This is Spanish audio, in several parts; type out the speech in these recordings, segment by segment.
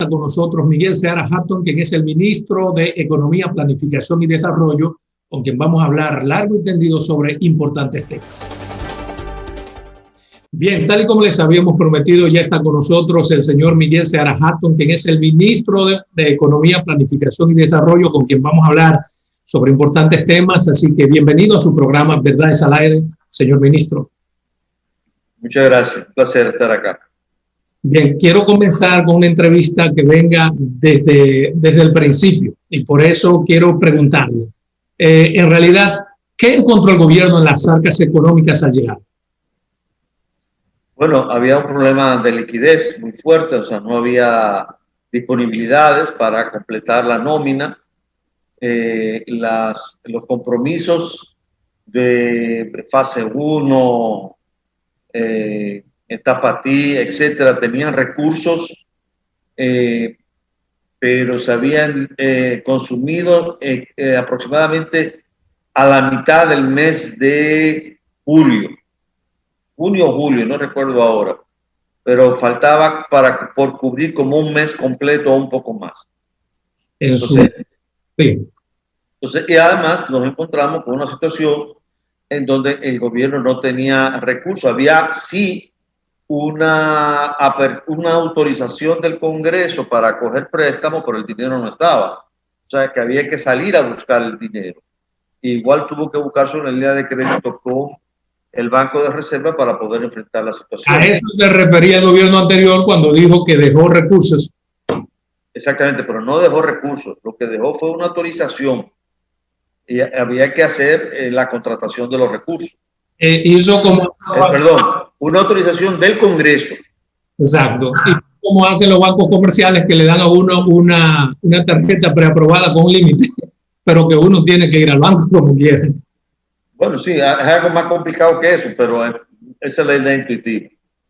Está con nosotros Miguel Seara Hatton, quien es el ministro de Economía, Planificación y Desarrollo, con quien vamos a hablar largo y tendido sobre importantes temas. Bien, tal y como les habíamos prometido, ya está con nosotros el señor Miguel Seara Hatton, quien es el ministro de Economía, Planificación y Desarrollo, con quien vamos a hablar sobre importantes temas. Así que bienvenido a su programa Verdades al Aire, señor ministro. Muchas gracias, un placer estar acá. Bien, quiero comenzar con una entrevista que venga desde el principio y por eso quiero preguntarle, en realidad, ¿qué encontró el gobierno en las arcas económicas al llegar? Bueno, había un problema de liquidez muy fuerte, o sea, no había disponibilidades para completar la nómina. Los compromisos de fase 1, etapa T, etcétera, tenían recursos, pero se habían consumido aproximadamente a la mitad del mes de julio, junio o julio, no recuerdo ahora, pero faltaba por cubrir como un mes completo o un poco más. Entonces, y además nos encontramos con una situación en donde el gobierno no tenía recursos. Había sí una autorización del Congreso para coger préstamos, pero el dinero no estaba. O sea, que había que salir a buscar el dinero. Igual tuvo que buscarse una línea de crédito con el Banco de Reserva para poder enfrentar la situación. A eso se refería el gobierno anterior cuando dijo que dejó recursos. Exactamente, pero no dejó recursos. Lo que dejó fue una autorización y había que hacer la contratación de los recursos. Hizo como... perdón, una autorización del Congreso. Exacto. Y como hacen los bancos comerciales que le dan a uno una tarjeta preaprobada con un límite, pero que uno tiene que ir al banco como quiera. Bueno, sí, es algo más complicado que eso, pero esa es la idea intuitiva.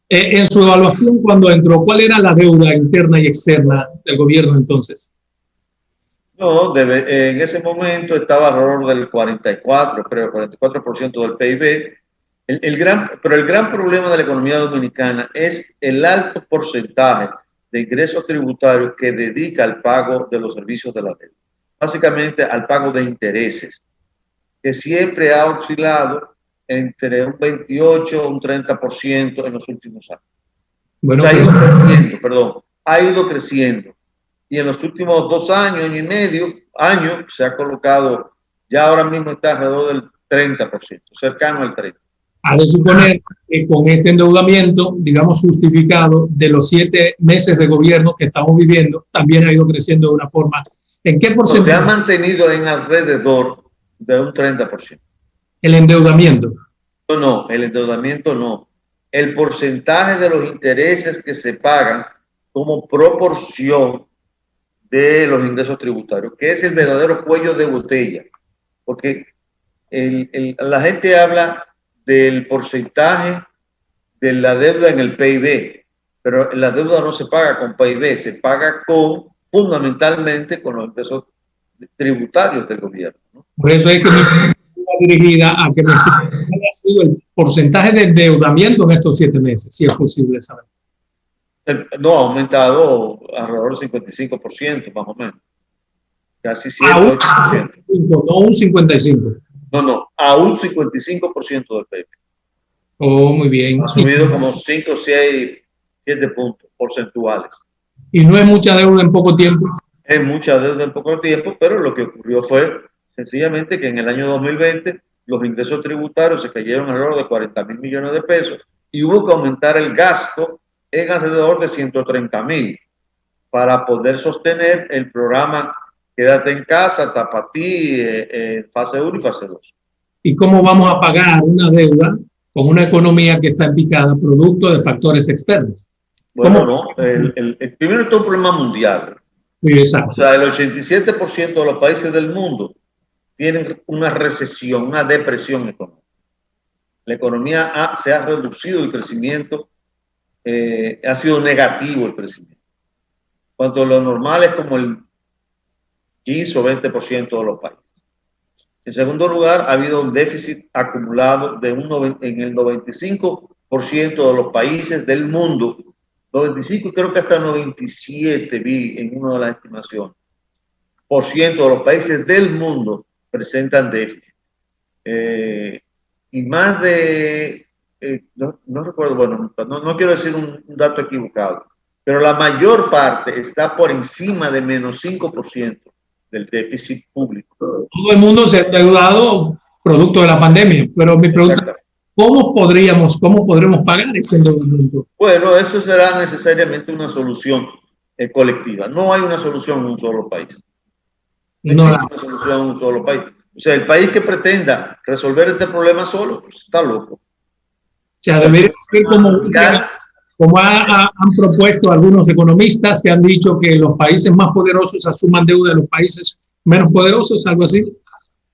En su evaluación, cuando entró, ¿cuál era la deuda interna y externa del gobierno entonces? No, en ese momento estaba alrededor del 44% del PIB. Pero el gran problema de la economía dominicana es el alto porcentaje de ingresos tributarios que dedica al pago de los servicios de la deuda. Básicamente al pago de intereses, que siempre ha oscilado entre un 28 o un 30% en los últimos años. Bueno, ha ido creciendo. Y en los últimos 2 años, año y medio, se ha colocado, ya ahora mismo está alrededor del 30%, cercano al 30%. Ha de suponer que con este endeudamiento, digamos, justificado de los 7 meses de gobierno que estamos viviendo, también ha ido creciendo de una forma. ¿En qué porcentaje? Se ha mantenido en alrededor de un 30%. ¿El endeudamiento? No, el endeudamiento no. El porcentaje de los intereses que se pagan como proporción de los ingresos tributarios, que es el verdadero cuello de botella. Porque la gente habla del porcentaje de la deuda en el PIB, pero la deuda no se paga con PIB, se paga fundamentalmente con los ingresos tributarios del gobierno, ¿no? Por eso es que mi pregunta dirigida a que me haya sido el porcentaje de endeudamiento en estos 7 meses, si es posible saber. No, ha aumentado alrededor del 55%, más o menos. Casi 108%. No un 55%. No, a un 55% del PIB. Oh, muy bien. Ha subido como 5, 6, 7 puntos porcentuales. Y no es mucha deuda en poco tiempo. Es mucha deuda en poco tiempo, pero lo que ocurrió fue sencillamente que en el año 2020 los ingresos tributarios se cayeron alrededor de 40,000 millones de pesos y hubo que aumentar el gasto en alrededor de 130,000 para poder sostener el programa Quédate en Casa, Tapatí, fase 1 y fase 2. ¿Y cómo vamos a pagar una deuda con una economía que está en picada producto de factores externos? Bueno, no, primero está un problema mundial. Sí, exacto. O sea, el 87% de los países del mundo tienen una recesión, una depresión económica. La economía se ha reducido, el crecimiento ha sido negativo el crecimiento. Cuando lo normal es como el 15 o 20% de los países. En segundo lugar, ha habido un déficit acumulado en el 95% de los países del mundo 95 y creo que hasta 97 vi en una de las estimaciones, por ciento de los países del mundo presentan déficit. Y más de, no recuerdo, bueno, no quiero decir un dato equivocado, pero la mayor parte está por encima de menos 5% del déficit público. Todo el mundo se ha endeudado producto de la pandemia, pero mi pregunta, ¿cómo podremos pagar ese endeudamiento? Bueno, eso será necesariamente una solución colectiva. No hay una solución en un solo país. No existe una solución en un solo país. O sea, el país que pretenda resolver este problema solo, pues está loco. O sea, debería ser como han propuesto algunos economistas que han dicho que los países más poderosos asuman deuda de los países menos poderosos, algo así,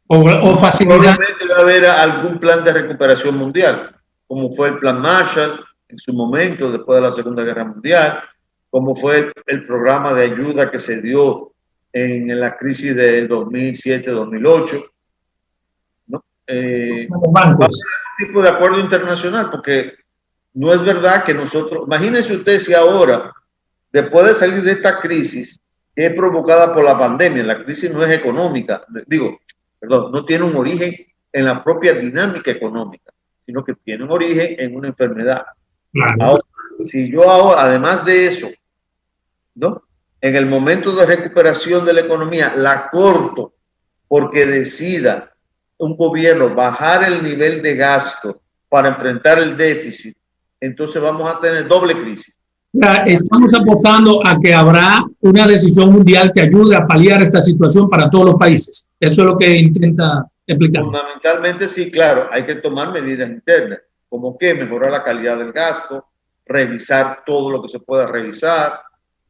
o facilitar. Probablemente va a haber algún plan de recuperación mundial, como fue el plan Marshall en su momento, después de la Segunda Guerra Mundial, como fue el programa de ayuda que se dio en la crisis del 2007-2008, ¿no? Va a haber un tipo de acuerdo internacional, porque no es verdad que nosotros, imagínense usted si ahora, después de salir de esta crisis, que es provocada por la pandemia, la crisis no es económica, no tiene un origen en la propia dinámica económica, sino que tiene un origen en una enfermedad. Claro. Ahora, si yo ahora, además de eso, ¿no? En el momento de recuperación de la economía, la corto porque decida un gobierno bajar el nivel de gasto para enfrentar el déficit, entonces vamos a tener doble crisis. Estamos apostando a que habrá una decisión mundial que ayude a paliar esta situación para todos los países. Eso es lo que intenta explicar. Fundamentalmente sí, claro, hay que tomar medidas internas, como que mejorar la calidad del gasto, revisar todo lo que se pueda revisar.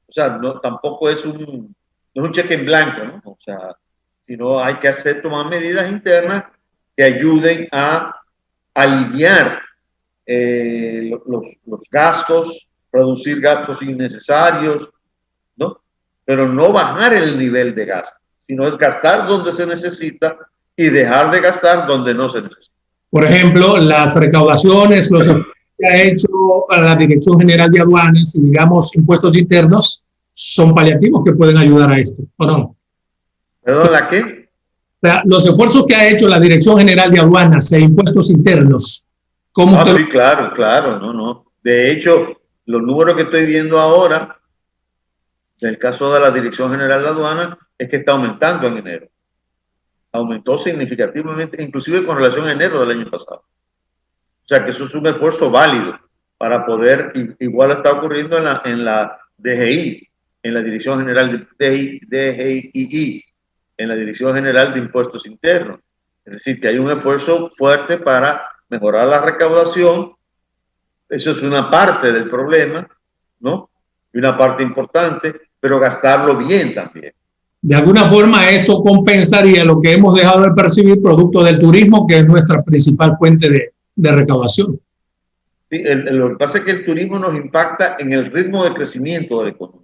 O sea, tampoco es un cheque en blanco, ¿no? O sea, sino hay que tomar medidas internas que ayuden a aliviar los gastos, reducir gastos innecesarios, ¿no? Pero no bajar el nivel de gasto, sino es gastar donde se necesita y dejar de gastar donde no se necesita. Por ejemplo, las recaudaciones, los que ha hecho la Dirección General de Aduanas y, digamos, impuestos internos, son paliativos que pueden ayudar a esto, ¿o no? ¿Perdón, la qué? O sea, los esfuerzos que ha hecho la Dirección General de Aduanas e impuestos internos, ¿cómo usted? Sí, claro, no. De hecho, los números que estoy viendo ahora, del caso de la Dirección General de Aduanas, es que está aumentando en enero. Aumentó significativamente, inclusive con relación a enero del año pasado. O sea que eso es un esfuerzo válido para poder, igual está ocurriendo en la DGI, en la Dirección General de DGI, en la Dirección General de Impuestos Internos. Es decir, que hay un esfuerzo fuerte para mejorar la recaudación. Eso es una parte del problema, ¿no? Y una parte importante, pero gastarlo bien también. De alguna forma esto compensaría lo que hemos dejado de percibir producto del turismo, que es nuestra principal fuente de recaudación. Sí, lo que pasa es que el turismo nos impacta en el ritmo de crecimiento de la economía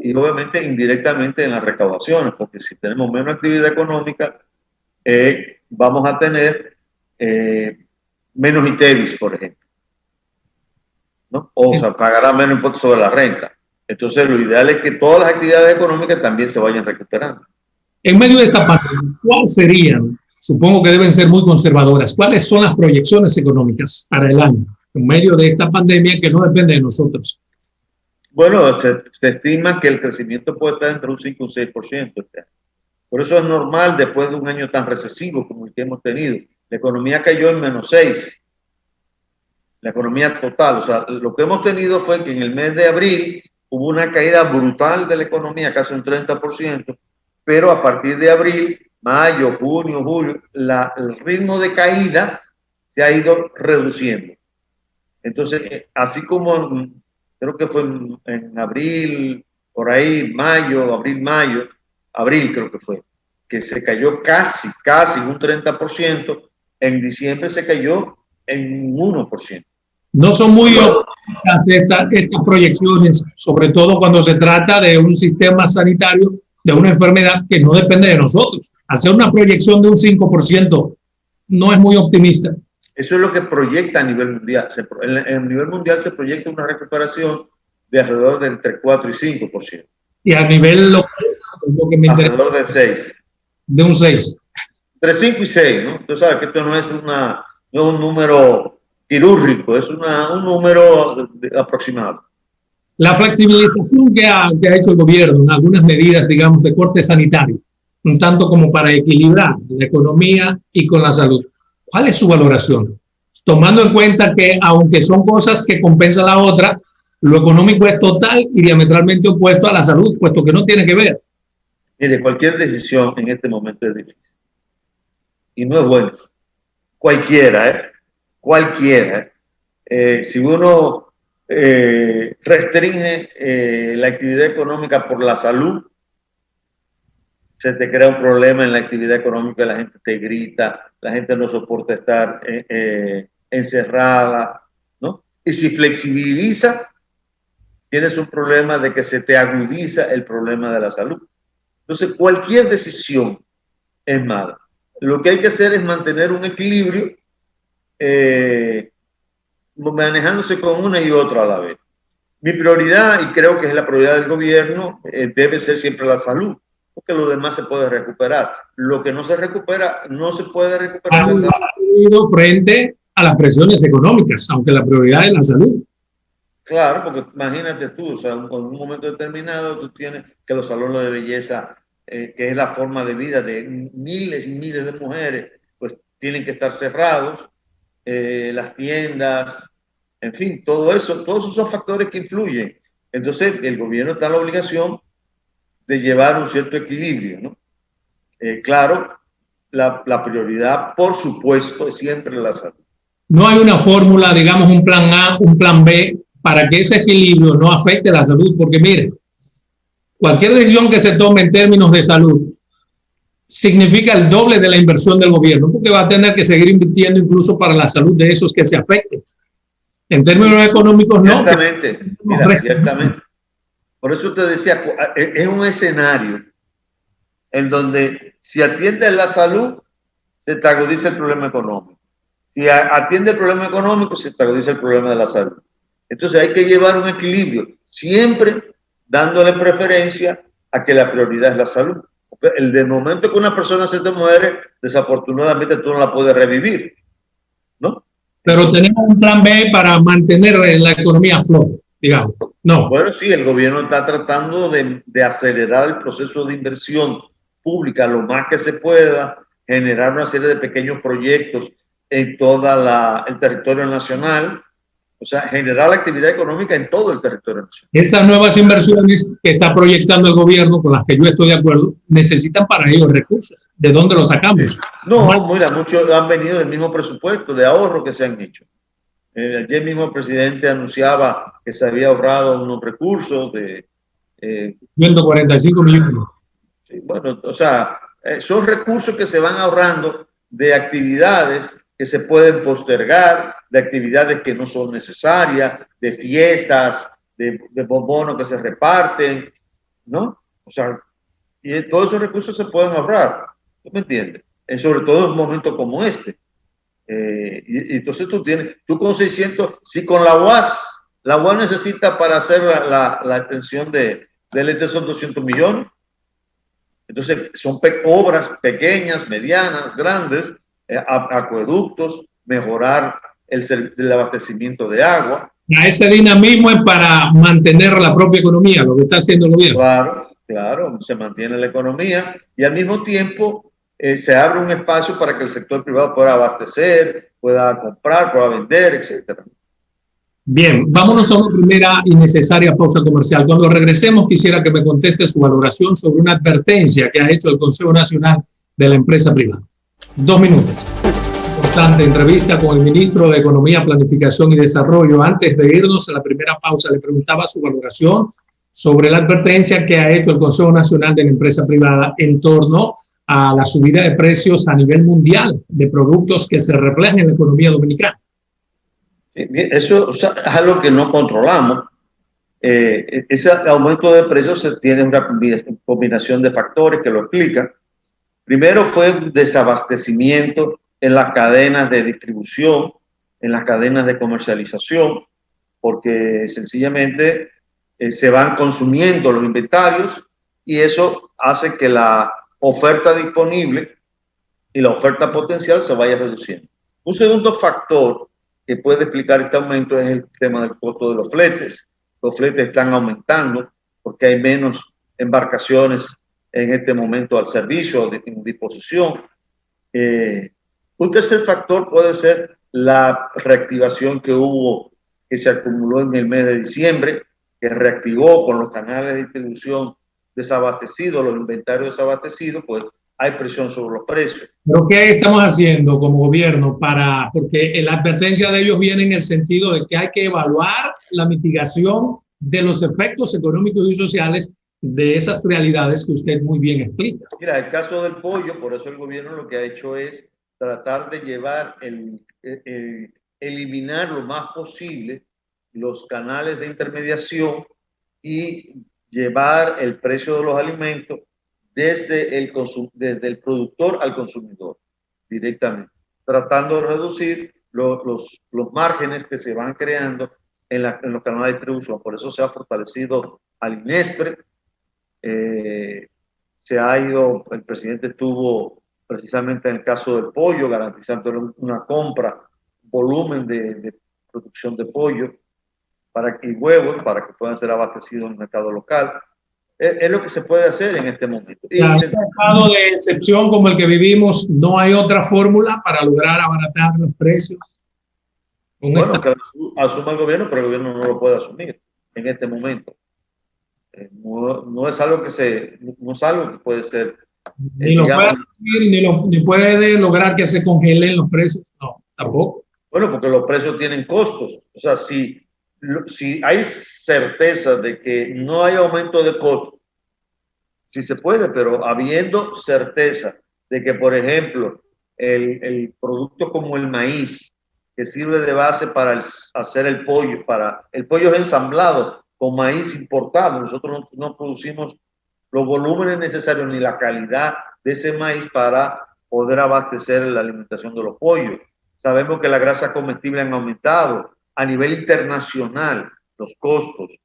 y obviamente indirectamente en las recaudaciones, porque si tenemos menos actividad económica, vamos a tener menos ITEVIS, por ejemplo, ¿no? O sea, pagará menos impuestos sobre la renta. Entonces, lo ideal es que todas las actividades económicas también se vayan recuperando. En medio de esta pandemia, ¿cuáles serían? Supongo que deben ser muy conservadoras. ¿Cuáles son las proyecciones económicas para el año en medio de esta pandemia que no depende de nosotros? Bueno, se estima que el crecimiento puede estar entre un 5 y un 6%. Por eso es normal después de un año tan recesivo como el que hemos tenido. La economía cayó en menos 6. La economía total. O sea, lo que hemos tenido fue que en el mes de abril hubo una caída brutal de la economía, casi un 30%, pero a partir de abril, mayo, junio, julio, el ritmo de caída se ha ido reduciendo. Entonces, así como creo que fue en abril, por ahí, abril creo que fue, que se cayó casi un 30%, en diciembre se cayó en un 1%. No son muy optimistas estas proyecciones, sobre todo cuando se trata de un sistema sanitario, de una enfermedad que no depende de nosotros. Hacer una proyección de un 5% no es muy optimista. Eso es lo que proyecta a nivel mundial. En nivel mundial se proyecta una recuperación de alrededor de entre 4 y 5%. Y a nivel local, lo que me interesa, alrededor de 6. de un 6. Entre 5 y 6, ¿no? Tú sabes que esto no es un número quirúrgico, es un número aproximado. La flexibilización que ha hecho el gobierno en algunas medidas, digamos, de corte sanitario, un tanto como para equilibrar la economía y con la salud. ¿Cuál es su valoración? Tomando en cuenta que, aunque son cosas que compensan la otra, lo económico es total y diametralmente opuesto a la salud, puesto que no tiene que ver. Mire, cualquier decisión en este momento es difícil. Y no es bueno. Cualquiera. Si uno restringe la actividad económica por la salud, se te crea un problema en la actividad económica, la gente te grita, la gente no soporta estar encerrada, ¿no? Y si flexibiliza, tienes un problema de que se te agudiza el problema de la salud. Entonces, cualquier decisión es mala. Lo que hay que hacer es mantener un equilibrio, manejándose con una y otra a la vez. Mi prioridad, y creo que es la prioridad del gobierno, debe ser siempre la salud, porque lo demás se puede recuperar. Lo que no se recupera, no se puede recuperar la salud. Frente a las presiones económicas, aunque la prioridad es la salud. Claro, porque imagínate tú, o sea, en un momento determinado tú tienes que los salones de belleza, que es la forma de vida de miles y miles de mujeres, pues tienen que estar cerrados, las tiendas, en fin, todo eso, todos esos son factores que influyen. Entonces, el gobierno está en la obligación de llevar un cierto equilibrio, ¿no? Claro, la prioridad, por supuesto, es siempre la salud. No hay una fórmula, digamos, un plan A, un plan B, para que ese equilibrio no afecte la salud, porque mire, cualquier decisión que se tome en términos de salud significa el doble de la inversión del gobierno, porque va a tener que seguir invirtiendo incluso para la salud de esos que se afecten. En términos económicos, no. Ciertamente, mira, ciertamente. Por eso te decía, es un escenario en donde si atiendes la salud, se te agudiza el problema económico. Si atiende el problema económico, se te agudiza el problema de la salud. Entonces hay que llevar un equilibrio, siempre dándole preferencia a que la prioridad es la salud. Porque el momento que una persona se te muere, desafortunadamente tú no la puedes revivir, ¿no? Pero tenemos un plan B para mantener la economía a flote, digamos. No. Bueno, sí, el gobierno está tratando de acelerar el proceso de inversión pública lo más que se pueda, generar una serie de pequeños proyectos en todo el territorio nacional, o sea, generar la actividad económica en todo el territorio nacional. Esas nuevas inversiones que está proyectando el gobierno, con las que yo estoy de acuerdo, necesitan para ellos recursos. ¿De dónde los sacamos? No, mira, muchos han venido del mismo presupuesto de ahorro que se han hecho. Ayer mismo el presidente anunciaba que se había ahorrado unos recursos de 145 millones. Sí, bueno, o sea, son recursos que se van ahorrando de actividades que se pueden postergar, de actividades que no son necesarias, de fiestas, de bombonos que se reparten, ¿no? O sea, y todos esos recursos se pueden ahorrar, ¿tú me entiendes? Sobre todo en un momento como este. Y entonces tú con 600, si con la UAS necesita para hacer la extensión del ET son 200 millones. Entonces, son obras pequeñas, medianas, grandes, acueductos, mejorar el abastecimiento de agua. Ese dinamismo es para mantener la propia economía, lo que está haciendo el gobierno. Claro, se mantiene la economía y al mismo tiempo se abre un espacio para que el sector privado pueda abastecer, pueda comprar, pueda vender, etcétera. Bien, vámonos a una primera y necesaria pausa comercial. Cuando regresemos, quisiera que me conteste su valoración sobre una advertencia que ha hecho el Consejo Nacional de la Empresa Privada. 2 minutos. Importante entrevista con el ministro de Economía, Planificación y Desarrollo. Antes de irnos a la primera pausa, le preguntaba su valoración sobre la advertencia que ha hecho el Consejo Nacional de la Empresa Privada en torno a la subida de precios a nivel mundial de productos que se reflejan en la economía dominicana. Eso, o sea, es algo que no controlamos. Ese aumento de precios tiene una combinación de factores que lo explican. Primero fue un desabastecimiento en las cadenas de distribución, en las cadenas de comercialización, porque sencillamente se van consumiendo los inventarios y eso hace que la oferta disponible y la oferta potencial se vaya reduciendo. Un segundo factor que puede explicar este aumento es el tema del costo de los fletes. Los fletes están aumentando porque hay menos embarcaciones en este momento al servicio, en disposición. Un tercer factor puede ser la reactivación que hubo, que se acumuló en el mes de diciembre, que reactivó con los canales de distribución desabastecidos, los inventarios desabastecidos, pues hay presión sobre los precios. ¿Pero qué estamos haciendo como gobierno porque la advertencia de ellos viene en el sentido de que hay que evaluar la mitigación de los efectos económicos y sociales de esas realidades que usted muy bien explica? Mira, el caso del pollo, por eso el gobierno lo que ha hecho es tratar de llevar, eliminar lo más posible los canales de intermediación y llevar el precio de los alimentos desde el productor al consumidor directamente, tratando de reducir los márgenes que se van creando en los canales de distribución. Por eso se ha fortalecido al INESPRE. Se ha ido, el presidente estuvo precisamente en el caso del pollo, garantizando una compra, volumen de producción de pollo y huevos para que puedan ser abastecidos en el mercado local. Es lo que se puede hacer en este momento. En un estado de excepción como el que vivimos, ¿no hay otra fórmula para lograr abaratar los precios? Bueno, que asuma el gobierno, pero el gobierno no lo puede asumir en este momento. No es algo que puede ser. Ni lo puede asumir, ni puede lograr que se congelen los precios. No, tampoco. Bueno, porque los precios tienen costos. O sea, si hay certeza de que no hay aumento de costos, sí se puede, pero habiendo certeza de que, por ejemplo, el producto como el maíz, que sirve de base para hacer el pollo es ensamblado con maíz importado. Nosotros no producimos los volúmenes necesarios ni la calidad de ese maíz para poder abastecer la alimentación de los pollos. Sabemos que las grasas comestibles han aumentado a nivel internacional, los costos.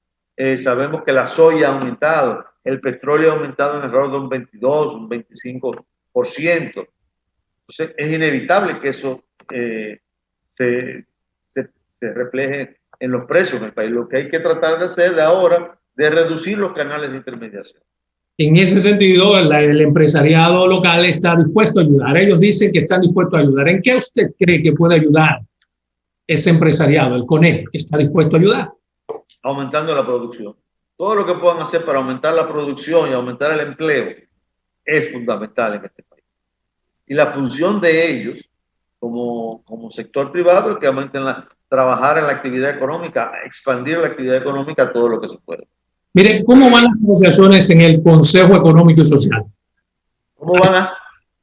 Sabemos que la soya ha aumentado, el petróleo ha aumentado en alrededor de un 22, un 25%. Entonces, es inevitable que eso se refleje en los precios en el país. Lo que hay que tratar de hacer de ahora de reducir los canales de intermediación. En ese sentido, el empresariado local está dispuesto a ayudar. Ellos dicen que están dispuestos a ayudar. ¿En qué usted cree que puede ayudar ese empresariado, el CONEP, que está dispuesto a ayudar? Aumentando la producción. Todo lo que puedan hacer para aumentar la producción y aumentar el empleo es fundamental en este país. Y la función de ellos, como sector privado, es que aumenten trabajar en la actividad económica, expandir la actividad económica todo lo que se puede. Mire, ¿cómo van las negociaciones en el Consejo Económico y Social? ¿Cómo van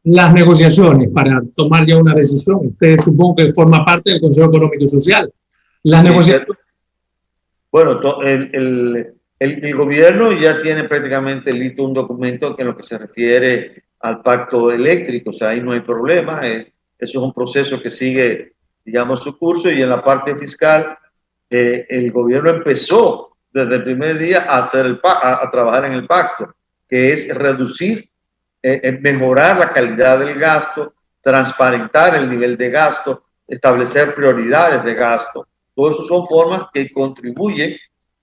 las negociaciones para tomar ya una decisión? Usted supongo que forma parte del Consejo Económico y Social. Las negociaciones. Bueno, el gobierno ya tiene prácticamente listo un documento que en lo que se refiere al pacto eléctrico, o sea, ahí no hay problema. Eso es un proceso que sigue, digamos, su curso, y en la parte fiscal, el gobierno empezó desde el primer día a trabajar en el pacto, que es reducir, mejorar la calidad del gasto, transparentar el nivel de gasto, establecer prioridades de gasto. Todo eso son formas que contribuyen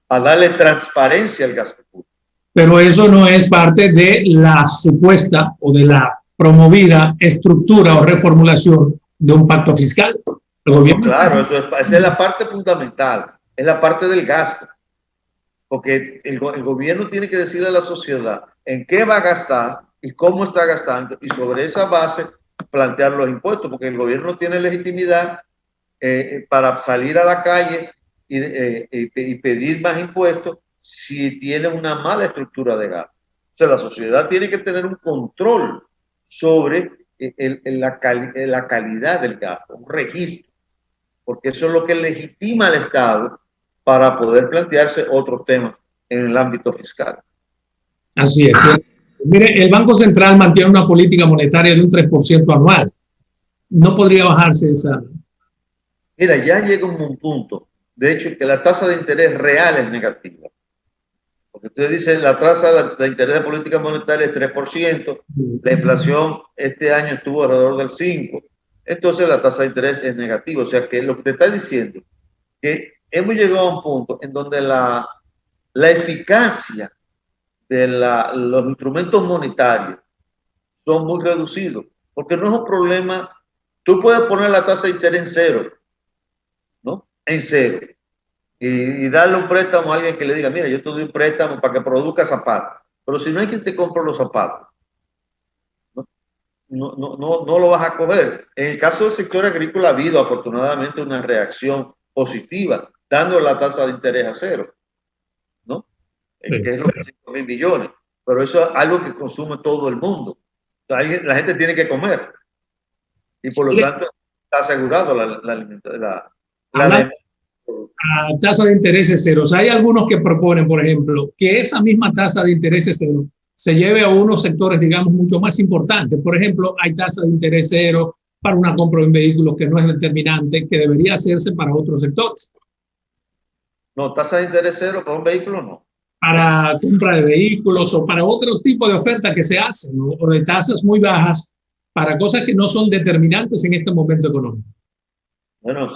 a darle transparencia al gasto público. Pero eso no es parte de la supuesta o de la promovida estructura o reformulación de un pacto fiscal. El gobierno, claro, esa es la parte fundamental, es la parte del gasto. Porque el gobierno tiene que decirle a la sociedad en qué va a gastar y cómo está gastando, y sobre esa base plantear los impuestos, porque el gobierno tiene legitimidad para salir a la calle y pedir más impuestos si tiene una mala estructura de gasto. O sea, la sociedad tiene que tener un control sobre la calidad del gasto, un registro, porque eso es lo que legitima al Estado para poder plantearse otros temas en el ámbito fiscal. Así es. Mire, el Banco Central mantiene una política monetaria de un 3% anual. no podría bajarse esa. Mira, ya llega un punto, de hecho, que la tasa de interés real es negativa. Porque ustedes dicen la tasa de interés de política monetaria es 3%, la inflación este año estuvo alrededor del 5%, entonces la tasa de interés es negativa. O sea que lo que te está diciendo que hemos llegado a un punto en donde la eficacia de los instrumentos monetarios son muy reducidos, porque no es un problema. Tú puedes poner la tasa de interés en cero, ¿no? En cero. Y darle un préstamo a alguien que le diga, mira, yo te doy un préstamo para que produzca zapatos. Pero si no hay quien te compre los zapatos, no lo vas a coger. En el caso del sector agrícola ha habido afortunadamente una reacción positiva, dando la tasa de interés a cero, ¿no? Sí. Que es los 5.000 millones. Pero eso es algo que consume todo el mundo. O sea, la gente tiene que comer. Y por lo tanto está asegurado la tasa de intereses ceros. Hay algunos que proponen, por ejemplo, que esa misma tasa de intereses cero se lleve a unos sectores, digamos, mucho más importantes. Por ejemplo, hay tasa de interés cero para una compra de un vehículo que no es determinante, que debería hacerse para otros sectores. No, tasa de interés cero para un vehículo no. Para compra de vehículos o para otro tipo de oferta que se hacen, ¿no? O de tasas muy bajas para cosas que no son determinantes en este momento económico. Bueno,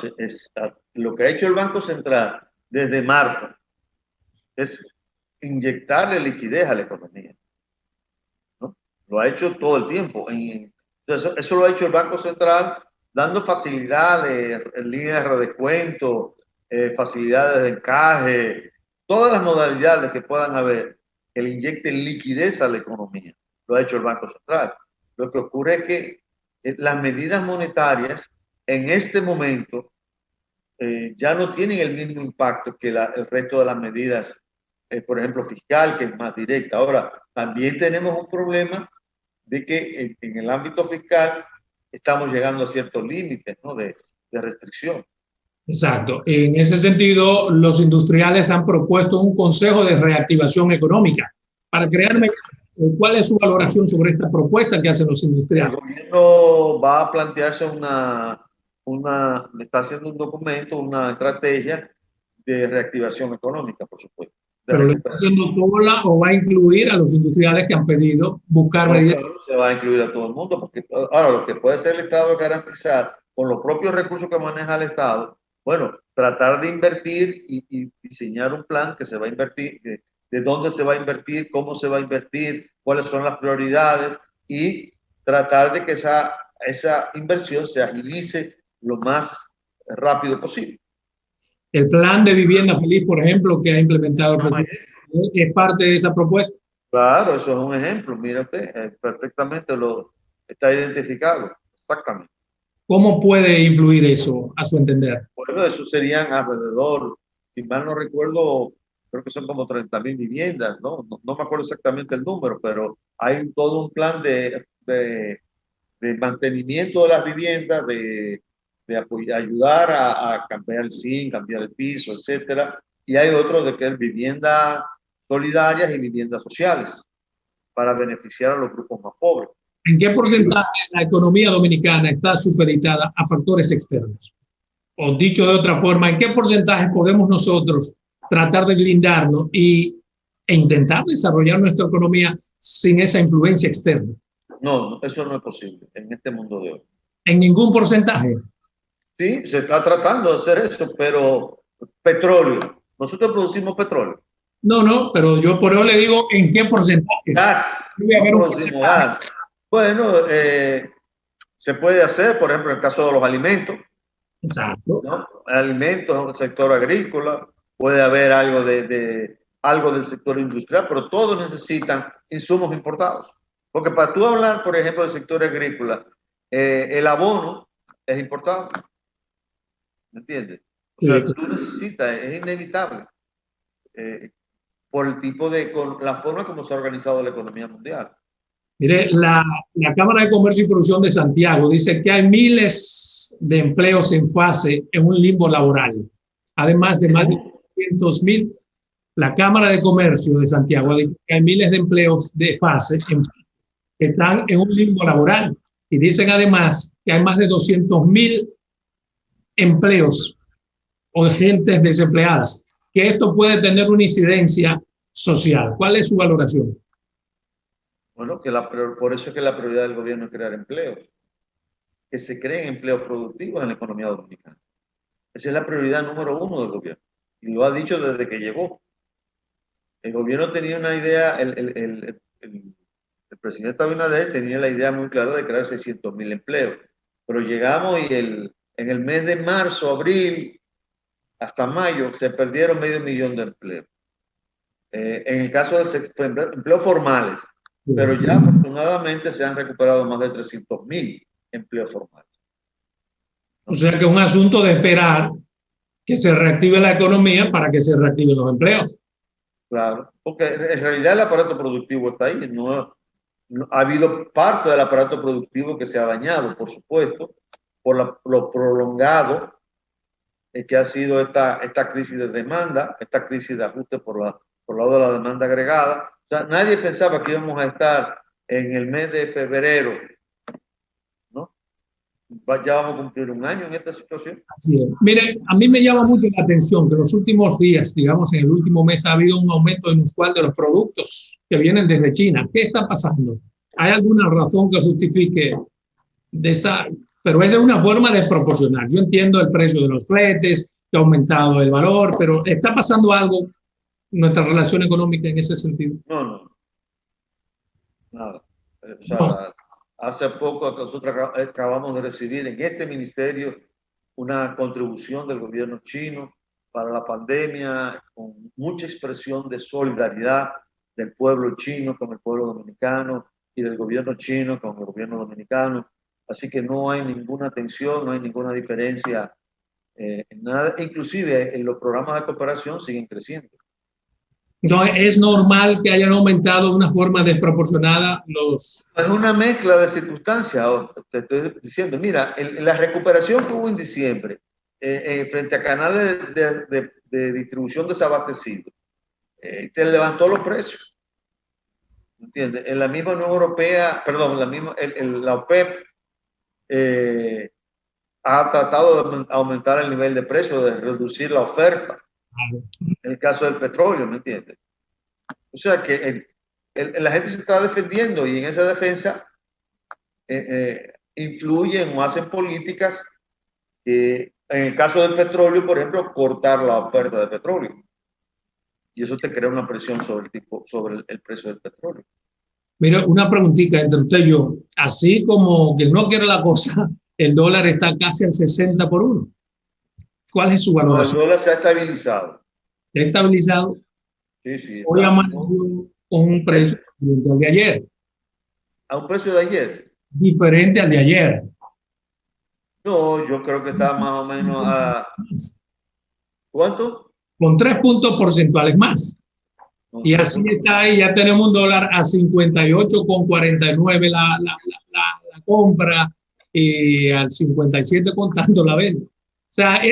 lo que ha hecho el Banco Central desde marzo es inyectarle liquidez a la economía, ¿no? Lo ha hecho todo el tiempo. Eso lo ha hecho el Banco Central dando facilidades, líneas de descuento, facilidades de encaje, todas las modalidades que puedan haber que le inyecten liquidez a la economía. Lo ha hecho el Banco Central. Lo que ocurre es que las medidas monetarias en este momento ya no tienen el mismo impacto que el resto de las medidas, por ejemplo, fiscal, que es más directa. Ahora, también tenemos un problema de que en el ámbito fiscal estamos llegando a ciertos límites, ¿no? de restricción. Exacto. En ese sentido, los industriales han propuesto un consejo de reactivación económica para crear. ¿Cuál es su valoración sobre esta propuesta que hacen los industriales? El gobierno va a plantearse está haciendo un documento, una estrategia de reactivación económica, por supuesto. ¿Pero lo está haciendo sola o va a incluir a los industriales que han pedido buscar medidas? Claro, se va a incluir a todo el mundo, porque ahora lo que puede hacer el Estado es garantizar con los propios recursos que maneja el Estado, bueno, tratar de invertir y diseñar un plan que se va a invertir, de dónde se va a invertir, cómo se va a invertir, cuáles son las prioridades y tratar de que esa inversión se agilice lo más rápido posible. El plan de vivienda feliz, por ejemplo, que ha implementado el presidente, es parte de esa propuesta. Claro, eso es un ejemplo. Mira usted, perfectamente lo está identificado. Exactamente. ¿Cómo puede influir eso, a su entender? Bueno, eso serían alrededor, si mal no recuerdo, creo que son como 30.000 viviendas, ¿no? No me acuerdo exactamente el número, pero hay todo un plan de mantenimiento de las viviendas, de ayudar a cambiar el zinc, cambiar el piso, etcétera. Y hay otro de que es viviendas solidarias y viviendas sociales para beneficiar a los grupos más pobres. ¿En qué porcentaje la economía dominicana está supeditada a factores externos? O dicho de otra forma, ¿en qué porcentaje podemos nosotros tratar de blindarnos e intentar desarrollar nuestra economía sin esa influencia externa? No, eso no es posible en este mundo de hoy. ¿En ningún porcentaje? Sí, se está tratando de hacer eso, pero petróleo. Nosotros producimos petróleo. No, pero yo por eso le digo, ¿en qué porcentaje? Gas. No producimos gas. Bueno, se puede hacer, por ejemplo, en el caso de los alimentos. Exacto. ¿No? Alimentos en el sector agrícola, puede haber algo algo del sector industrial, pero todos necesitan insumos importados. Porque para tú hablar, por ejemplo, del sector agrícola, el abono es importado. ¿Me entiendes? O sea, tú necesitas, es inevitable, por el tipo la forma como se ha organizado la economía mundial. Mire, la Cámara de Comercio y Producción de Santiago dice que hay miles de empleos en fase en un limbo laboral. Además de más de 200.000, la Cámara de Comercio de Santiago dice que hay miles de empleos de fase que están en un limbo laboral. y dicen además que hay más de 200.000 empleos o gentes desempleadas, que esto puede tener una incidencia social. ¿Cuál es su valoración? Bueno, por eso es que la prioridad del gobierno es crear empleos, que se creen empleos productivos en la economía dominicana. Esa es la prioridad número uno del gobierno. Y lo ha dicho desde que llegó. El gobierno tenía una idea, el presidente Abinader tenía la idea muy clara de crear 600.000 empleos. Pero llegamos y en el mes de marzo, abril, hasta mayo, se perdieron 500.000 de empleos. En el caso de empleos formales, pero ya afortunadamente se han recuperado más de 300.000 empleos formales. O sea que es un asunto de esperar que se reactive la economía para que se reactiven los empleos. Claro, porque en realidad el aparato productivo está ahí. No ha habido parte del aparato productivo que se ha dañado, por supuesto, por lo prolongado que ha sido esta crisis de demanda, esta crisis de ajuste por lado de la demanda agregada. O sea, nadie pensaba que íbamos a estar en el mes de febrero, ¿no? Ya vamos a cumplir un año en esta situación. Así es. Mire, a mí me llama mucho la atención que en los últimos días, digamos en el último mes, ha habido un aumento inusual de los productos que vienen desde China. ¿Qué está pasando? ¿Hay alguna razón que justifique de esa? Pero es de una forma desproporcional. Yo entiendo el precio de los fletes, que ha aumentado el valor, pero ¿está pasando algo en nuestra relación económica en ese sentido? No, nada. O sea, No. hace poco nosotros acabamos de recibir en este ministerio una contribución del gobierno chino para la pandemia, con mucha expresión de solidaridad del pueblo chino con el pueblo dominicano y del gobierno chino con el gobierno dominicano. Así que no hay ninguna tensión, no hay ninguna diferencia en nada. Inclusive en los programas de cooperación siguen creciendo. No es normal que hayan aumentado de una forma desproporcionada los... Es una mezcla de circunstancias. Te estoy diciendo, mira, la recuperación que hubo en diciembre frente a canales de distribución desabastecidos, te levantó los precios. ¿Entiendes? En la misma Unión Europea, perdón, la OPEP ha tratado de aumentar el nivel de precio, de reducir la oferta. En el caso del petróleo, ¿me entiendes? O sea que la gente se está defendiendo y en esa defensa influyen o hacen políticas, en el caso del petróleo, por ejemplo, cortar la oferta de petróleo. Y eso te crea una presión sobre el precio del petróleo. Mira, una preguntita entre usted y yo. Así como que no quiere la cosa, el dólar está casi al 60 por 1. ¿Cuál es su valoración? El dólar se ha estabilizado. ¿Está estabilizado? Sí, sí. Hoy amaneció con un precio diferente al de ayer. ¿A un precio de ayer? Diferente al de ayer. No, yo creo que está más o menos a... ¿Cuánto? Con 3 puntos porcentuales más. No, Y así está ahí, ya tenemos un dólar a 58,49 la compra y al 57 contando la venta. O sea,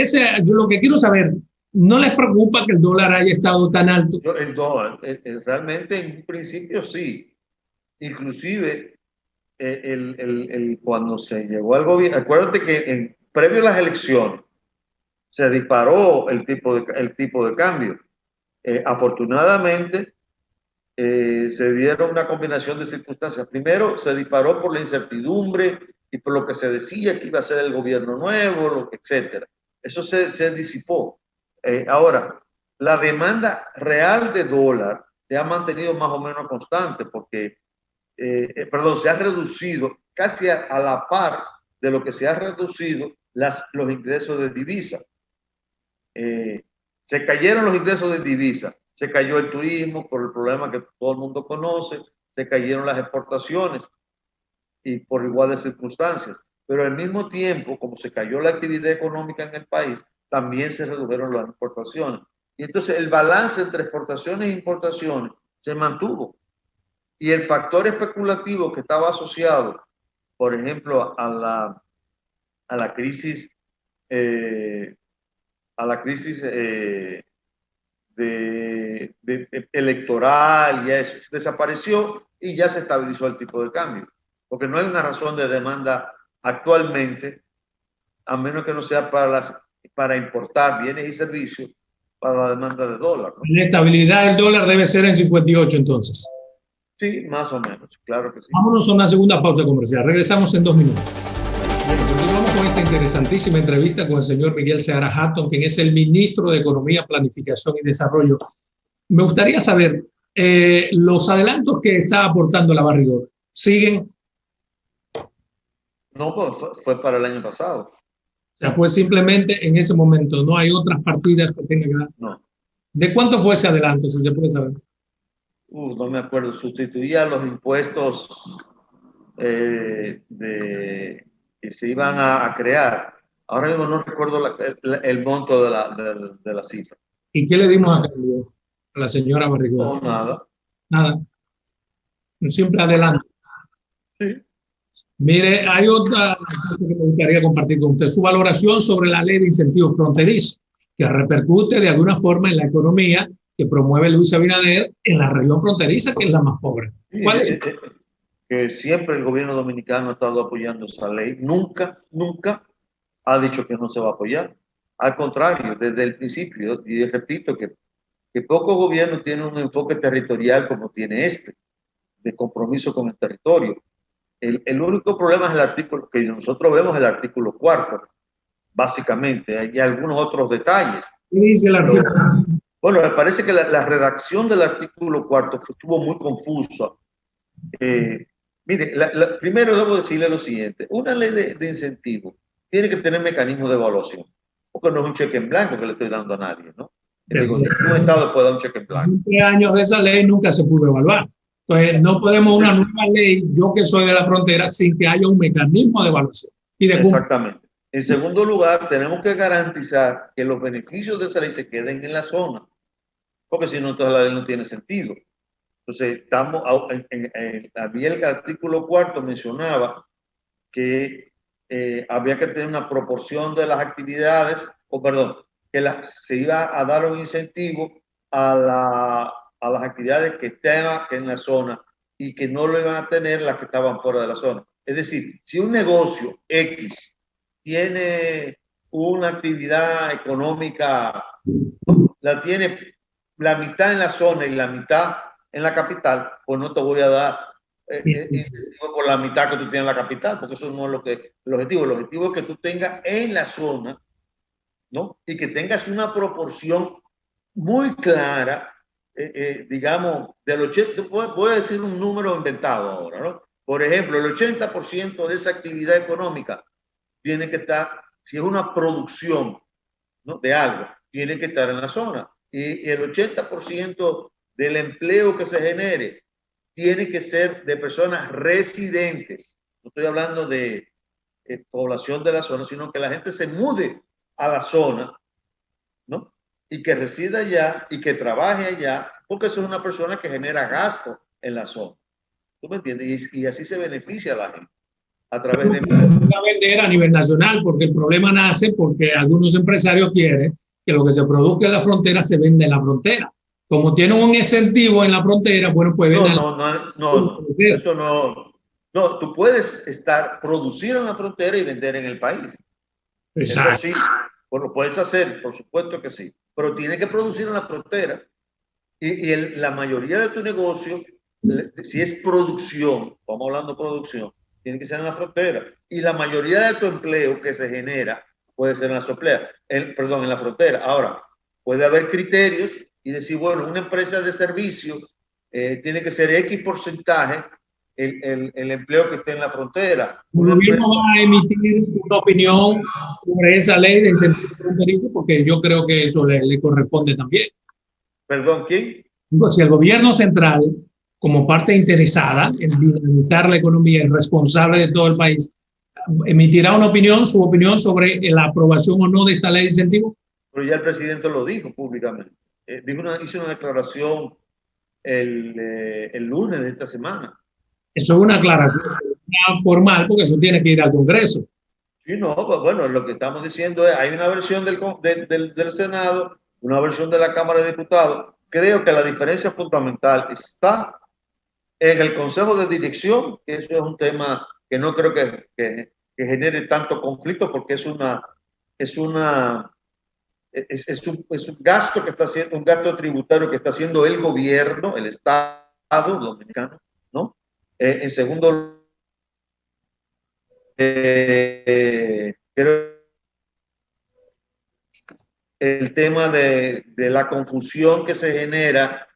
yo lo que quiero saber, ¿no les preocupa que el dólar haya estado tan alto? El dólar, realmente en un principio sí. Inclusive, cuando se llegó al gobierno, acuérdate que previo a las elecciones se disparó el tipo de cambio. Afortunadamente, se dieron una combinación de circunstancias. Primero, se disparó por la incertidumbre y por lo que se decía que iba a ser el gobierno nuevo, etcétera. Eso se disipó. Ahora, la demanda real de dólar se ha mantenido más o menos constante porque, se ha reducido casi a la par de lo que se ha reducido los ingresos de divisa. Se cayeron los ingresos de divisa, se cayó el turismo por el problema que todo el mundo conoce, se cayeron las exportaciones y por iguales circunstancias. Pero al mismo tiempo, como se cayó la actividad económica en el país, también se redujeron las exportaciones. Y entonces el balance entre exportaciones e importaciones se mantuvo. Y el factor especulativo que estaba asociado, por ejemplo, a la crisis electoral y eso desapareció y ya se estabilizó el tipo de cambio. porque no hay una razón de demanda actualmente, a menos que no sea para importar bienes y servicios para la demanda de dólar, ¿no? La estabilidad del dólar debe ser en 58 entonces. Sí, más o menos, claro que sí. Vámonos a una segunda pausa comercial. Regresamos en 2 minutos. Bueno, continuamos con esta interesantísima entrevista con el señor Miguel Seara Hatton, quien es el ministro de Economía, Planificación y Desarrollo. Me gustaría saber, los adelantos que está aportando la Barrigor, ¿siguen? No, pues fue para el año pasado. O sea, fue simplemente en ese momento, no hay otras partidas que tengan que dar. No. ¿De cuánto fue ese adelanto, si se puede saber? No me acuerdo, sustituía los impuestos que se iban a crear. Ahora mismo no recuerdo el monto de la cifra. ¿Y qué le dimos a cambio a la señora Barrigor? No, nada. Nada. Un simple adelanto. Sí. Mire, hay otra cosa que me gustaría compartir con usted, su valoración sobre la ley de incentivos fronterizos, que repercute de alguna forma en la economía que promueve Luis Abinader en la región fronteriza, que es la más pobre. ¿Cuál es? Que siempre el gobierno dominicano ha estado apoyando esa ley. Nunca ha dicho que no se va a apoyar. Al contrario, desde el principio, y repito que pocos gobiernos tienen un enfoque territorial como tiene este, de compromiso con el territorio. El único problema es el artículo, que nosotros vemos el artículo 4, básicamente. Hay algunos otros detalles. ¿Qué dice el artículo? Bueno, me parece que la redacción del artículo 4 estuvo muy confusa. Mire, primero debo decirle lo siguiente. Una ley de incentivo tiene que tener mecanismos de evaluación, porque no es un cheque en blanco que le estoy dando a nadie, ¿no? Digo, un Estado puede dar un cheque en blanco. 20 años de esa ley nunca se pudo evaluar. Entonces, no podemos una nueva ley, yo que soy de la frontera, sin que haya un mecanismo de evaluación. Exactamente. En segundo lugar, tenemos que garantizar que los beneficios de esa ley se queden en la zona, porque si no, entonces la ley no tiene sentido. Entonces, había el artículo 4 mencionaba que había que tener una proporción de las actividades, que se iba a dar un incentivo a las actividades que estaban en la zona y que no lo iban a tener las que estaban fuera de la zona. Es decir, si un negocio X tiene una actividad económica, la tiene la mitad en la zona y la mitad en la capital, pues no te voy a dar incentivo por la mitad que tú tienes en la capital, porque eso no es el objetivo. El objetivo es que tú tengas en la zona, ¿no? Y que tengas una proporción muy clara, digamos, del 80, voy a decir un número inventado ahora, ¿no? Por ejemplo, el 80% de esa actividad económica tiene que estar, si es una producción, ¿no?, de algo, tiene que estar en la zona. Y el 80% del empleo que se genere tiene que ser de personas residentes. No estoy hablando de población de la zona, sino que la gente se mude a la zona, ¿no? Y que resida allá y que trabaje allá, porque eso es una persona que genera gasto en la zona. ¿Tú me entiendes? Y así se beneficia a la gente a través de... vender a nivel nacional, porque el problema nace porque algunos empresarios quieren que lo que se produzca en la frontera se venda en la frontera. Como tienen un incentivo en la frontera, bueno, pues... No, eso no. No, tú puedes producir en la frontera y vender en el país. Exacto. Eso sí, pues lo puedes hacer, por supuesto que sí, pero tienes que producir en la frontera. Y la mayoría de tu negocio, si es producción, estamos hablando de producción, tiene que ser en la frontera. Y la mayoría de tu empleo que se genera puede ser en la frontera. Ahora, puede haber criterios y decir, bueno, una empresa de servicio tiene que ser X porcentaje el empleo que esté en la frontera. El gobierno va a emitir una opinión sobre esa ley de incentivos fronterizos, porque yo creo que eso le corresponde también. ¿Perdón, quién? Si el gobierno central, como parte interesada en dinamizar la economía y responsable de todo el país, emitirá su opinión sobre la aprobación o no de esta ley de incentivos. Pero ya el presidente lo dijo públicamente. Hizo una declaración el lunes de esta semana. Eso es una aclaración formal, porque eso tiene que ir al Congreso. Sí, no, pues bueno, lo que estamos diciendo es, hay una versión del Senado, una versión de la Cámara de Diputados. Creo que la diferencia fundamental está en el Consejo de Dirección, que eso es un tema que no creo que genere tanto conflicto, porque es un gasto que está haciendo, un gasto tributario que está haciendo el gobierno, el Estado dominicano, ¿no? En segundo, creo el tema de la confusión que se genera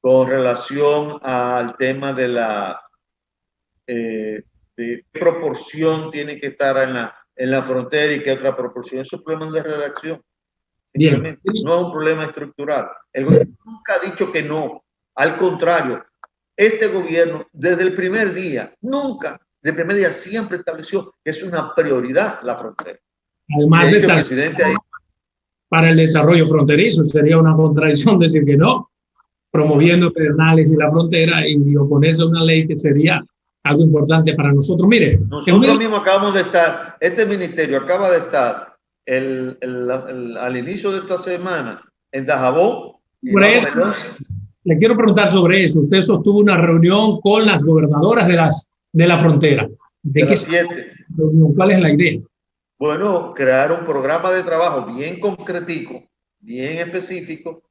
con relación al tema de de qué proporción tiene que estar en la frontera y qué otra proporción. Esos problemas de redacción. Bien. No es un problema estructural. El gobierno nunca ha dicho que no. Al contrario, este gobierno desde el primer día, siempre estableció que es una prioridad la frontera. Además, de hecho, el presidente ahí, para el desarrollo fronterizo, sería una contradicción decir que no, promoviendo Pedernales y la frontera y oponerse a una ley que sería algo importante para nosotros. Mire, nosotros mismos acabamos de estar, este ministerio acaba de estar al inicio de esta semana en Dajabón. Le quiero preguntar sobre eso. Usted sostuvo una reunión con las gobernadoras de la frontera. ¿De qué reunión? ¿Cuál es la idea? Bueno, crear un programa de trabajo bien concretico, bien específico,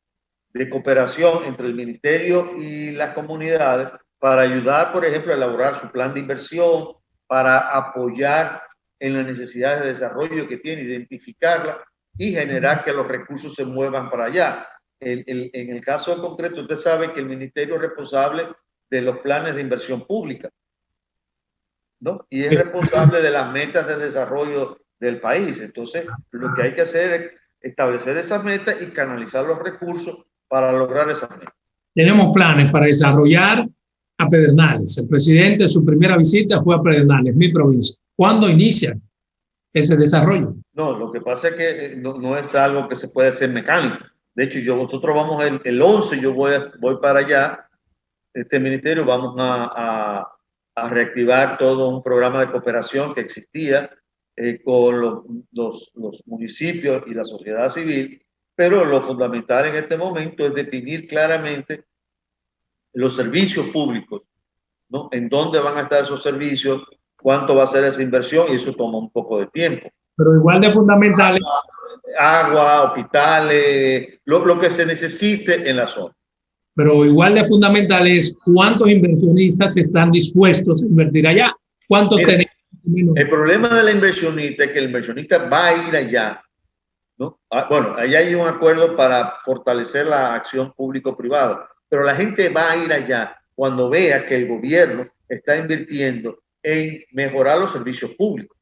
de cooperación entre el ministerio y las comunidades para ayudar, por ejemplo, a elaborar su plan de inversión, para apoyar en las necesidades de desarrollo que tiene, identificarla y generar que los recursos se muevan para allá. En el caso concreto, usted sabe que el ministerio es responsable de los planes de inversión pública, ¿no? Y es responsable de las metas de desarrollo del país. Entonces, lo que hay que hacer es establecer esas metas y canalizar los recursos para lograr esas metas. Tenemos planes para desarrollar a Pedernales. El presidente, su primera visita fue a Pedernales, mi provincia. ¿Cuándo inicia ese desarrollo? No, lo que pasa es que no es algo que se puede hacer mecánico. De hecho, nosotros vamos el 11, yo voy para allá, este ministerio, vamos a reactivar todo un programa de cooperación que existía con los municipios y la sociedad civil, pero lo fundamental en este momento es definir claramente los servicios públicos, ¿no? En dónde van a estar esos servicios, cuánto va a ser esa inversión, y eso toma un poco de tiempo. Pero igual de fundamental. Agua, hospitales, lo que se necesite en la zona. Pero igual de fundamental es cuántos inversionistas están dispuestos a invertir allá. ¿Cuántos tenemos? El problema de la inversionista es que el inversionista va a ir allá, ¿no? Bueno, allá hay un acuerdo para fortalecer la acción público-privada, pero la gente va a ir allá cuando vea que el gobierno está invirtiendo en mejorar los servicios públicos.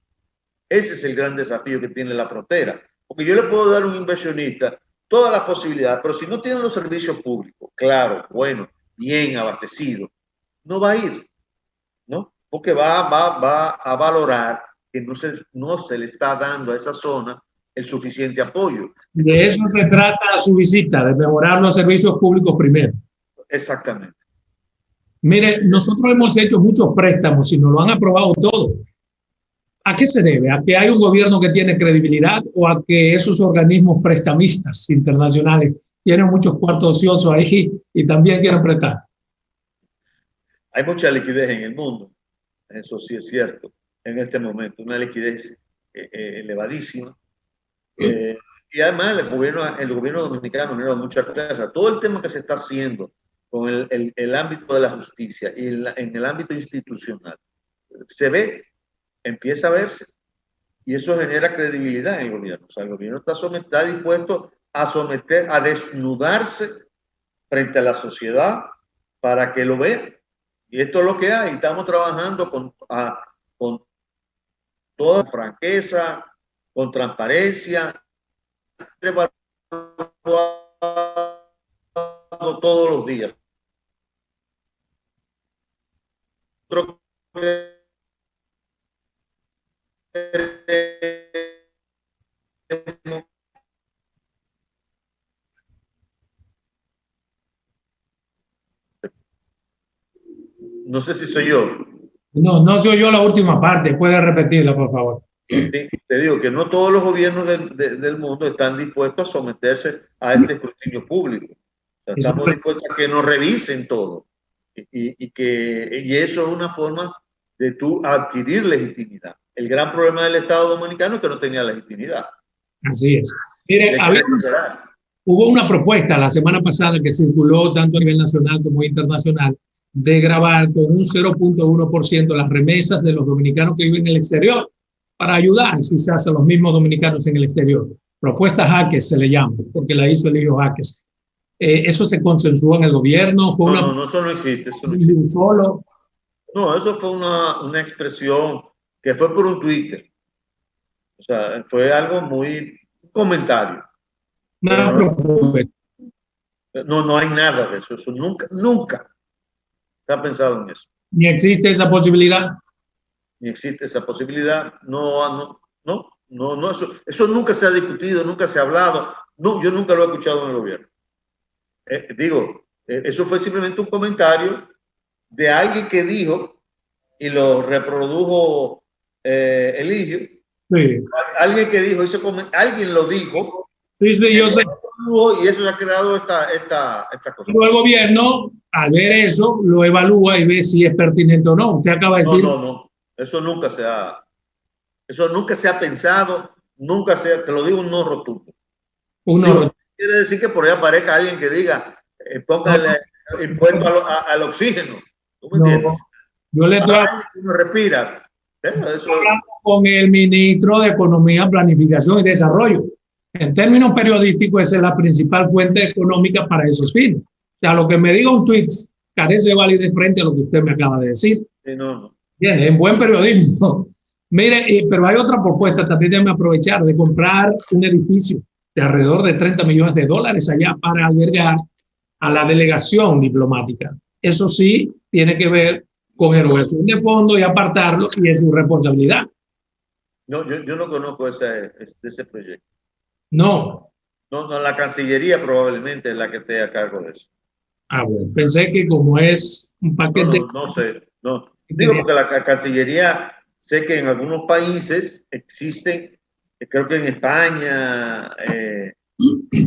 Ese es el gran desafío que tiene la frontera. Porque yo le puedo dar a un inversionista todas las posibilidades, pero si no tiene los servicios públicos, claro, bueno, bien abastecido, no va a ir, ¿no? Porque va a valorar que no se le está dando a esa zona el suficiente apoyo. De eso se trata su visita, de mejorar los servicios públicos primero. Exactamente. Mire, nosotros hemos hecho muchos préstamos y nos lo han aprobado todo. ¿A qué se debe? ¿A que hay un gobierno que tiene credibilidad o a que esos organismos prestamistas internacionales tienen muchos cuartos ociosos ahí y también quieren prestar? Hay mucha liquidez en el mundo, eso sí es cierto, en este momento, una liquidez elevadísima. Y además el gobierno dominicano genera mucha confianza. Todo el tema que se está haciendo con el ámbito de la justicia y en el ámbito institucional se ve, empieza a verse, y eso genera credibilidad en el gobierno. O sea, el gobierno está dispuesto a desnudarse frente a la sociedad para que lo vea. Y esto es lo que hay. Estamos trabajando con toda franqueza, con transparencia, todos los días. No sé si soy yo. No soy yo la última parte. Puede repetirla, por favor. Sí, te digo que no todos los gobiernos del mundo están dispuestos a someterse a este escrutinio público. O sea, estamos dispuestos a que nos revisen todo. y eso es una forma de tú adquirir legitimidad. El gran problema del Estado dominicano es que no tenía legitimidad. Así es. Mire, hubo una propuesta la semana pasada que circuló tanto a nivel nacional como internacional de grabar con un 0.1% las remesas de los dominicanos que viven en el exterior para ayudar quizás a los mismos dominicanos en el exterior. Propuesta Jaques se le llama, porque la hizo el hijo Jaques. ¿Eso se consensuó en el gobierno? ¿Fue no, eso no existe. Eso no existe. Solo? No, eso fue una expresión que fue por un Twitter. O sea, fue algo muy... un comentario. No hay nada de eso. Eso nunca se ha pensado en eso. ¿Ni existe esa posibilidad? Ni existe esa posibilidad. No, eso nunca se ha discutido, nunca se ha hablado. No, yo nunca lo he escuchado en el gobierno. Eso fue simplemente un comentario de alguien que dijo y lo reprodujo Eligio. Sí. Alguien que dijo, alguien lo dijo. Sí, yo sé. Y eso ha creado esta cosa. Pero el gobierno, al ver eso, lo evalúa y ve si es pertinente o no. Usted acaba de decir. No. Eso nunca se ha pensado, te lo digo un no rotundo. Quiere decir que por ahí aparezca alguien que diga, póngale impuesto al oxígeno. ¿Tú me entiendes? Yo le estoy uno respira. Eso... hablando con el ministro de Economía, Planificación y Desarrollo. En términos periodísticos, esa es la principal fuente económica para esos fines. O sea, lo que me diga un tweet carece de validez frente a lo que usted me acaba de decir. Sí, no. Bien, en buen periodismo. Mire, pero hay otra propuesta, también déjame aprovechar, de comprar un edificio de alrededor de $30 millones allá para albergar a la delegación diplomática. Eso sí, tiene que ver con erogación de fondos y apartarlo, y es su responsabilidad. No, yo no conozco ese proyecto. No, la Cancillería probablemente es la que esté a cargo de eso. Bueno, pensé que como es un paquete... No sé, no. Digo porque la Cancillería, sé que en algunos países existen, creo que en España,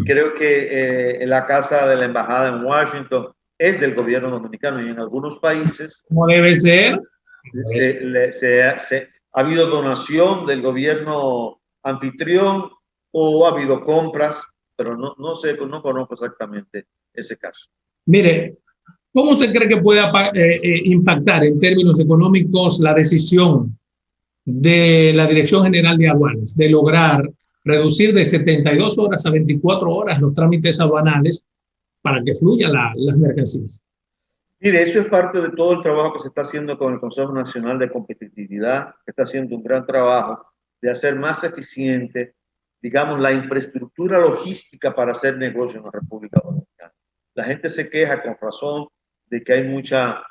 creo que la casa de la embajada en Washington es del gobierno dominicano, y en algunos países... ¿Cómo debe ser? Ha habido donación del gobierno anfitrión o ha habido compras, pero no sé, no conozco exactamente ese caso. Mire, ¿cómo usted cree que pueda impactar en términos económicos la decisión de la Dirección General de Aduanas de lograr reducir de 72 horas a 24 horas los trámites aduanales para que fluyan las mercancías? Mire, eso es parte de todo el trabajo que se está haciendo con el Consejo Nacional de Competitividad, que está haciendo un gran trabajo de hacer más eficiente, digamos, la infraestructura logística para hacer negocio en la República Dominicana. La gente se queja con razón de que hay mucha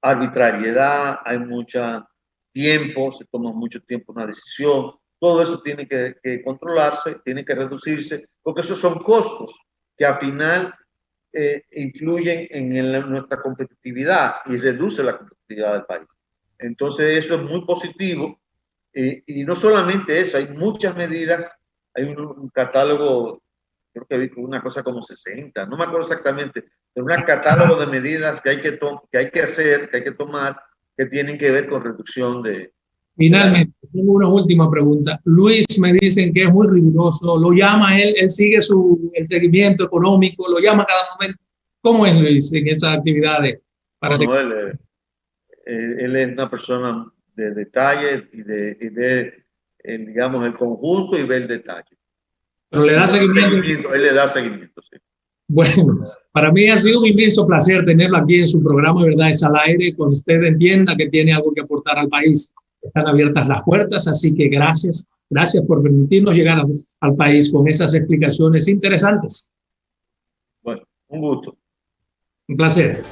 arbitrariedad, hay mucho tiempo, se toma mucho tiempo una decisión. Todo eso tiene que controlarse, tiene que reducirse, porque esos son costos que al final influyen en nuestra competitividad y reduce la competitividad del país. Entonces eso es muy positivo, y no solamente eso, hay muchas medidas. Hay un catálogo, creo que vi una cosa como 60, no me acuerdo exactamente, pero un catálogo de medidas que hay que hacer, que hay que tomar, que tienen que ver con reducción de... Finalmente, tengo una última pregunta. Luis, me dicen que es muy riguroso, lo llama él sigue el seguimiento económico, lo llama cada momento. ¿Cómo es Luis en esas actividades? Él es una persona de detalle y de digamos, el conjunto, y ve el detalle. Pero le da seguimiento. Él le da seguimiento, sí. Bueno, para mí ha sido un inmenso placer tenerlo aquí en su programa Verdades al Aire. Cuando usted entienda que tiene algo que aportar al país, están abiertas las puertas, así que gracias por permitirnos llegar al país con esas explicaciones interesantes. Bueno, un gusto. Un placer.